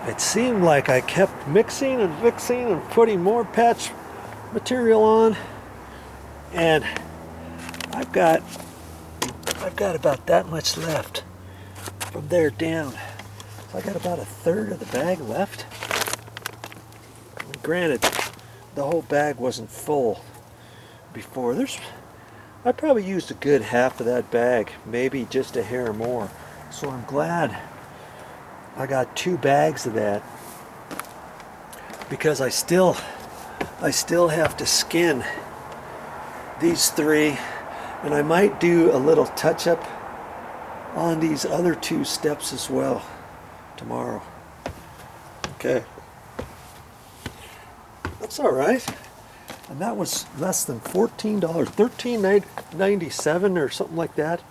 it seemed like I kept mixing and fixing and putting more patch material on, and I've got about that much left from there down. So I got about a third of the bag left. Granted, the whole bag wasn't full before. I probably used a good half of that bag, maybe just a hair more. So I'm glad I got 2 bags of that, because I still have to skin these 3, and I might do a little touch up on these other 2 steps as well tomorrow. Okay, that's all right. And that was less than $14, $13.97 or something like that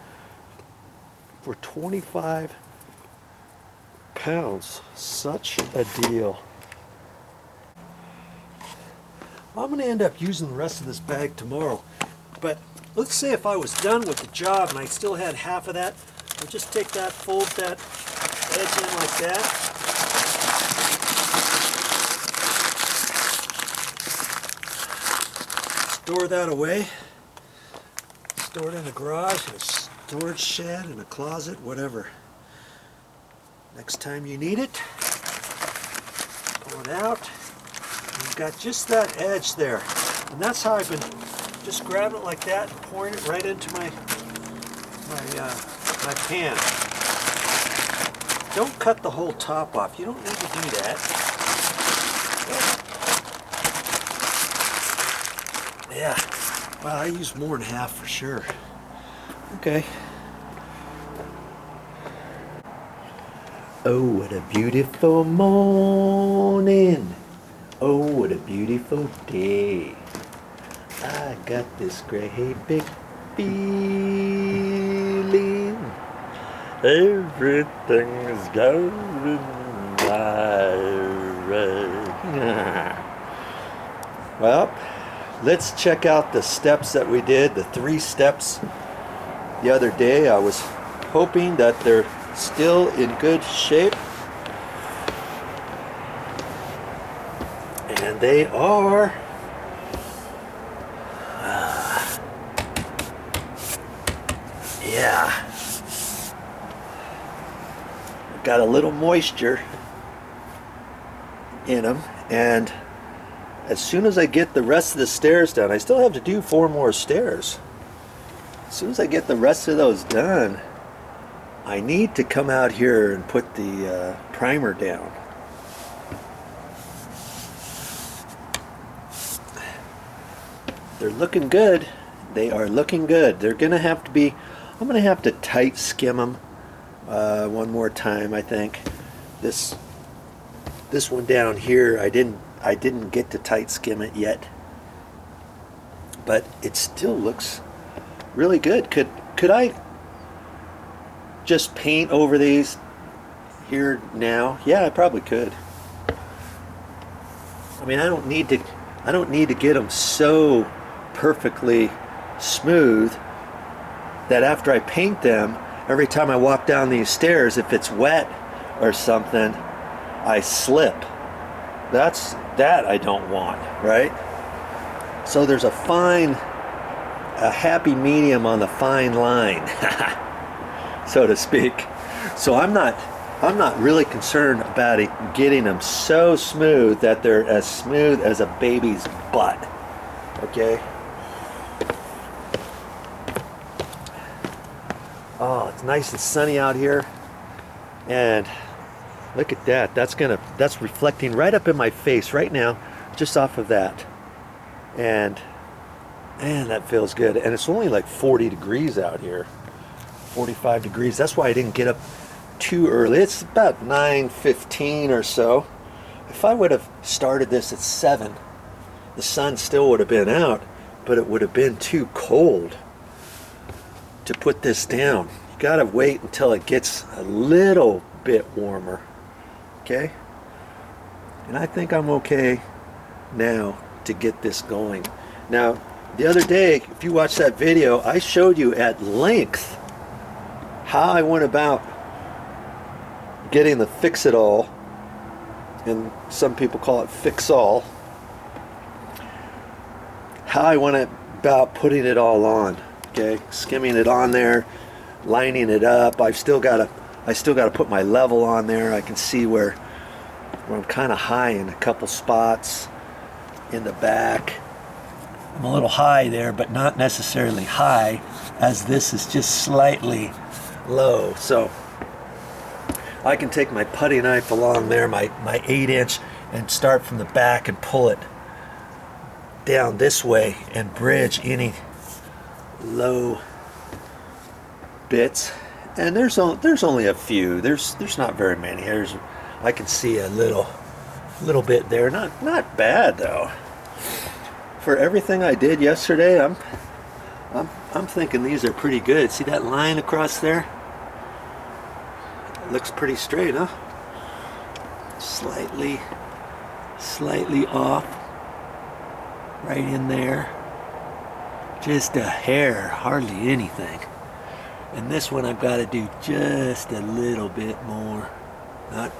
for 25 pounds. Such a deal. I'm going to end up using the rest of this bag tomorrow, but let's say if I was done with the job and I still had half of that, I'll just take that, fold that edge in like that. Store that away. Store it in a garage, in a storage shed, in a closet, whatever. Next time you need it, pull it out. You've got just that edge there. And that's how I've been just grabbing it like that and pouring it right into my pan. Don't cut the whole top off. You don't need to do that. Yeah, well, I use more than half for sure. Okay. Oh, what a beautiful morning. Oh, what a beautiful day. I got this great big feeling. Everything's going my way. Well, let's check out the steps that we did, the 3 steps the other day. I was hoping that they're still in good shape. And they are. Yeah. Got a little moisture in them, and as soon as I get the rest of the stairs done, I still have to do 4 more stairs. As soon as I get the rest of those done, I need to come out here and put the primer down. They're looking good. They are looking good. They're gonna have to be, I'm gonna have to tight skim them one more time, I think. This one down here, I didn't get to tight skim it yet, but it still looks really good. Could I just paint over these here now? Yeah, I probably could. I mean, I don't need to get them so perfectly smooth that after I paint them, every time I walk down these stairs, if it's wet or something, I slip. That I don't want, right? So there's a happy medium on the fine line, so to speak. So I'm not really concerned about it getting them so smooth that they're as smooth as a baby's butt. Okay. Oh, it's nice and sunny out here, and look at that. That's reflecting right up in my face right now, just off of that. And man, that feels good. And it's only like 40 degrees out here. 45 degrees. That's why I didn't get up too early. It's about 9:15 or so. If I would have started this at 7, the sun still would have been out, but it would have been too cold to put this down. You gotta wait until it gets a little bit warmer. Okay? And I think I'm okay now to get this going. Now, the other day, if you watched that video, I showed you at length how I went about getting the Fix-It-All and some people call it fix-all, how I went about putting it all on. Okay, skimming it on there, lining it up. I still got to put my level on there. I can see where I'm kind of high in a couple spots in the back. I'm a little high there, but not necessarily high, as this is just slightly low. So I can take my putty knife along there, my 8-inch, and start from the back and pull it down this way and bridge any low bits. And there's only a few. There's not very many. I can see a little bit there. Not bad though. For everything I did yesterday, I'm thinking these are pretty good. See that line across there? It looks pretty straight, huh? Slightly off. Right in there. Just a hair, hardly anything. And this one I've got to do just a little bit more. Not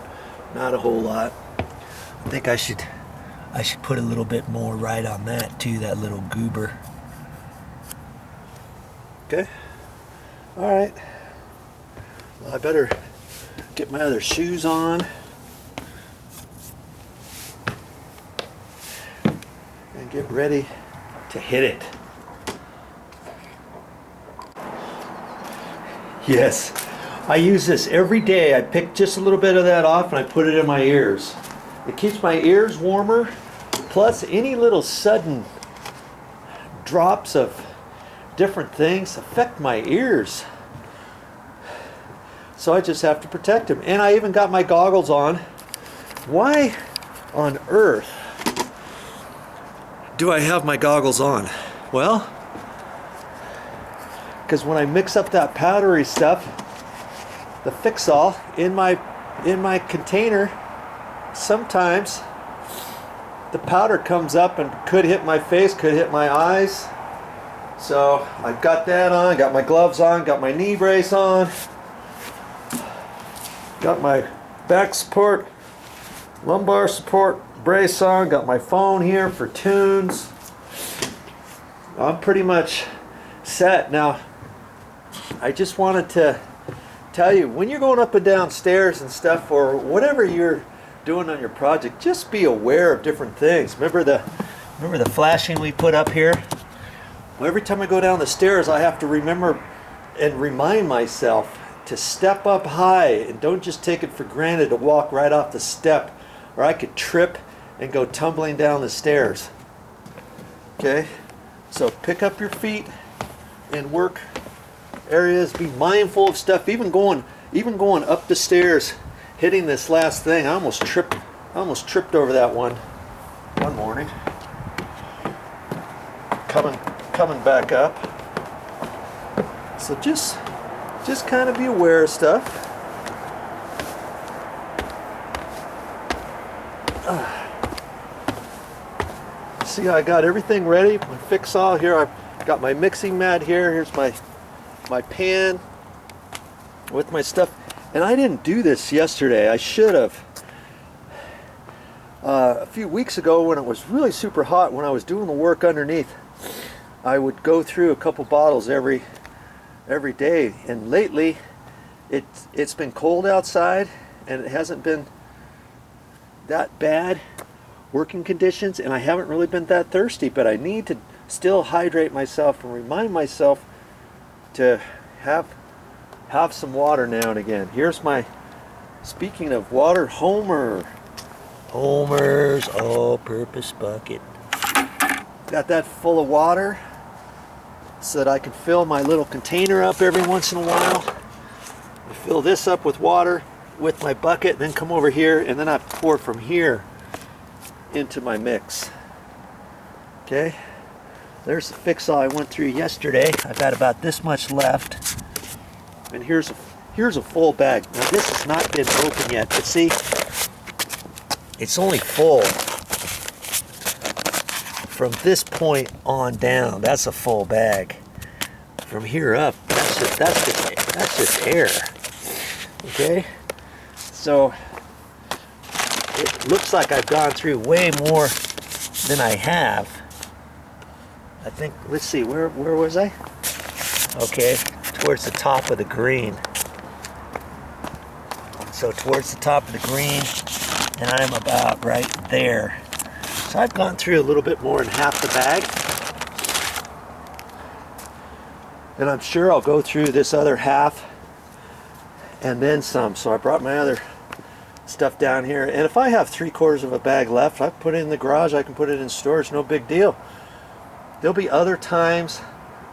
a whole lot. I think I should put a little bit more right on that too, that little goober. Okay. All right. Well, I better get my other shoes on and get ready to hit it. Yes, I use this every day. I pick just a little bit of that off and I put it in my ears. It keeps my ears warmer, plus any little sudden drops of different things affect my ears. So I just have to protect them. And I even got my goggles on. Why on earth do I have my goggles on? Well, because when I mix up that powdery stuff, the fix-all in my container, sometimes the powder comes up and could hit my face, could hit my eyes. So I've got that on, got my gloves on, got my knee brace on, got my back support, lumbar support brace on, got my phone here for tunes. I'm pretty much set. Now, I just wanted to tell you, when you're going up and down stairs and stuff, or whatever you're doing on your project, just be aware of different things. Remember the flashing we put up here? Well, every time I go down the stairs, I have to remember and remind myself to step up high and don't just take it for granted to walk right off the step, or I could trip and go tumbling down the stairs. Okay, so pick up your feet in work areas. Be mindful of stuff. Even going up the stairs, hitting this last thing. I almost tripped over that one morning. Coming back up. So just kind of be aware of stuff. See how I got everything ready? My fix-all here. I've got my mixing mat here. Here's my pan with my stuff. And I didn't do this yesterday. I should have. A few weeks ago, when it was really super hot, when I was doing the work underneath, I would go through a couple bottles every day. And lately, it's been cold outside, and it hasn't been that bad working conditions, and I haven't really been that thirsty. But I need to still hydrate myself and remind myself to have some water now and again. Here's my, speaking of water, Homer's all-purpose bucket. Got that full of water so that I can fill my little container up every once in a while. I fill this up with water with my bucket, then come over here, and then I pour from here into my mix. Okay, there's the fix-all I went through yesterday. I've got about this much left, and here's a full bag. Now this has not been open yet, but see, it's only full from this point on down. That's a full bag. From here up, that's just air. Okay, so it looks like I've gone through way more than I have. I think, let's see, where was I? Okay, towards the top of the green. So towards the top of the green, and I'm about right there. So I've gone through a little bit more than half the bag. And I'm sure I'll go through this other half and then some. So I brought my other stuff down here. And if I have 3/4 of a bag left, I put it in the garage, I can put it in storage, no big deal. There'll be other times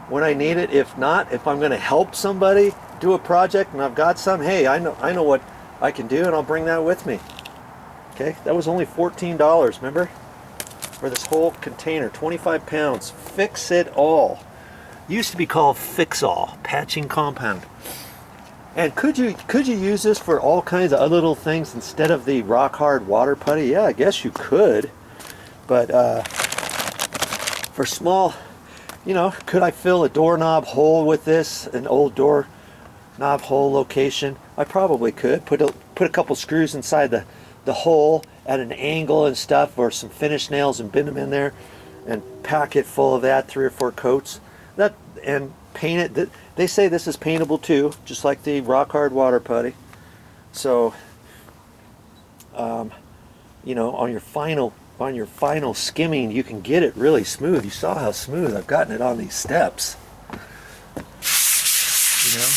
when I need it. If not, if I'm gonna help somebody do a project and I've got some, hey, I know what I can do, and I'll bring that with me. Okay, that was only $14, remember? For this whole container, 25 pounds. Fix It All. Used to be called Fix All, patching compound. And could you use this for all kinds of other little things instead of the rock hard water putty? Yeah, I guess you could. But for small, you know, could I fill a doorknob hole with this, an old doorknob hole location? I probably could. Put a couple screws inside the hole at an angle and stuff, or some finish nails, and bend them in there and pack it full of that, 3 or 4 coats. And paint it. They say this is paintable too, just like the rock hard water putty. So you know, on your final skimming, you can get it really smooth. You saw how smooth I've gotten it on these steps. You know,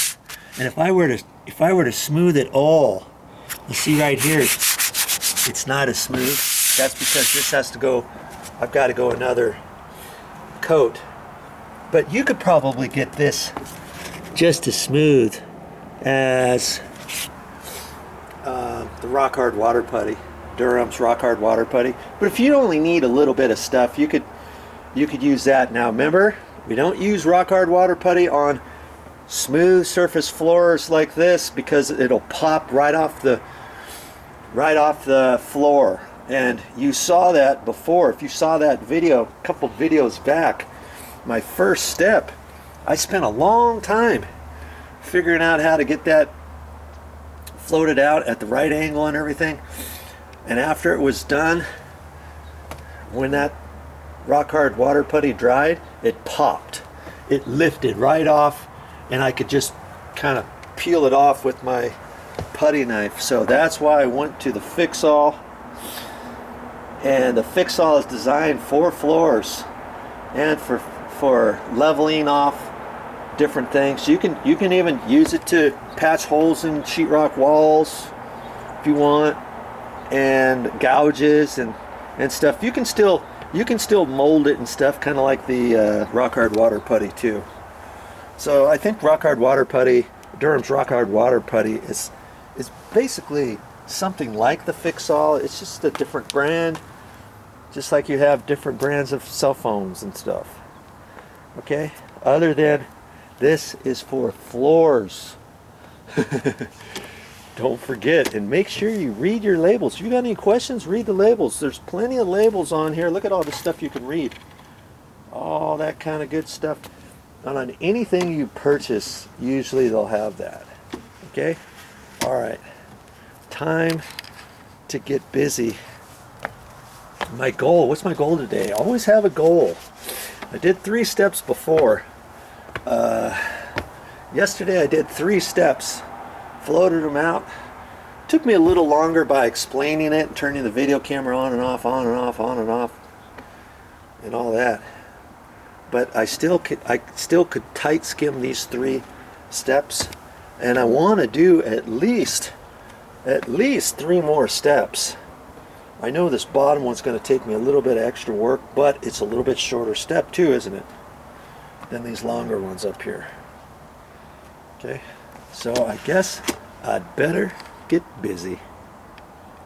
and if I were to smooth it all, you see right here, it's not as smooth. That's because this has to go. I've got to go another coat. But you could probably get this just as smooth as the rock hard water putty, Durham's rock hard water putty. But if you only need a little bit of stuff, you could use that. Now remember, we don't use rock hard water putty on smooth surface floors like this, because it'll pop right off the floor. And you saw that before. If you saw that video a couple videos back, my first step, I spent a long time figuring out how to get that floated out at the right angle and everything. And after it was done, when that rock hard water putty dried, it popped. It lifted right off, and I could just kind of peel it off with my putty knife. So that's why I went to the Fix All. And the Fix All is designed for floors and for leveling off different things. You can even use it to patch holes in sheetrock walls if you want, and gouges and stuff. You can still mold it and stuff, kind of like the rock hard water putty too. So I think rock hard water putty, Durham's rock hard water putty, is basically something like the Fix All. It's just a different brand, just like you have different brands of cell phones and stuff. Okay, other than this is for floors. Don't forget, and make sure you read your labels. If you got any questions, read the labels. There's plenty of labels on here. Look at all the stuff you can read. All that kind of good stuff. And on anything you purchase, usually they'll have that. Okay? All right. Time to get busy. My goal, what's my goal today? I always have a goal. I did 3 steps before. Yesterday I did 3 steps, floated them out. Took me a little longer by explaining it and turning the video camera on and off, on and off, on and off, and all that. But I still could tight skim these 3 steps, and I want to do at least 3 more steps. I know this bottom one's going to take me a little bit of extra work, but it's a little bit shorter step too, isn't it, than these longer ones up here. Okay, so I guess I'd better get busy.